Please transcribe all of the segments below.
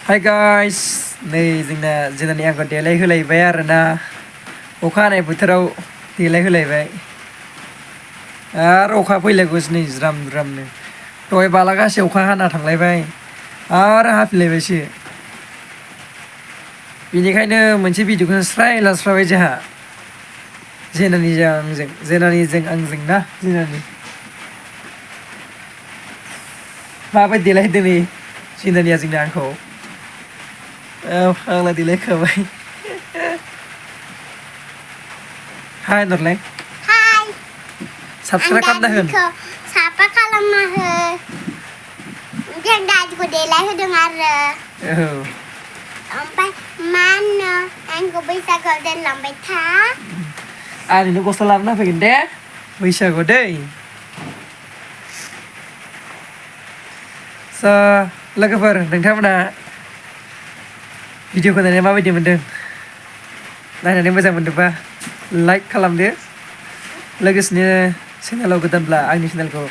Hi guys, नै जोंना jenaniya आंखौ delai hwlaiby आरोना अखा हानाय बोथोराव delai hwlaiby आरो अखा फैलायगौसो नै ज्राम ज्रामनो दहाय बालागासे अखा हाना थांलायबाय आरो हाफिनलायबायसो बेनिखायनो मोनसे भिडिअखौ स्राय लास्राबाय जोंहा jenaniजों आंजों ना jenani माबायदि देलायदों नै jenaniया जोंना आंखौ फाग्ला देलायखाबाय हाय नरलाय हाय साबस्क्राइब खालामना हो साबस्क्राइब खालामना हो जों दादिखौ देलाय होदों आरो ओमफ्राय मा होनो आंखौ बैसागोआव दोनलांबाय था आं नोंनो गस्ला लाबोना होफैगोन दे बैसागुआव दै लोगोफोर नोंथांमोना भिडिअखौ नायनानै माबायदि मोनदों नायनानै मोजां मोनदोंबा लाइक खालामदो लोगोसेनो चेनेलाव गोदानब्ला आंनि चेनेलखौ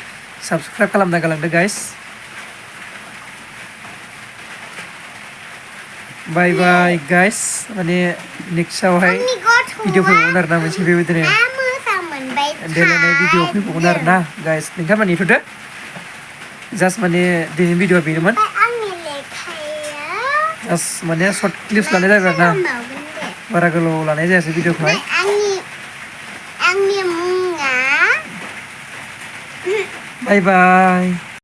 साबस्क्राइब खालामना गालांदो गाइस बाय बाय गाइस माने नेक्स्टआवहाय भिडिअ फैबावगोन आरोना मोनसे बेबायदिनो देलायनाय भिडिअ फैबावगोन आरोना गाइस नोंथांमोना नेथ'दो जास्ट माने दिनैनि भिडिअआ बेनोमोन जास्ट माने सर्ट क्लिप्स लानाय जाबाय आरोना बारा गोलाव लानाय जायासै भिडिअखौहाय आंनि मुङा बाय बाय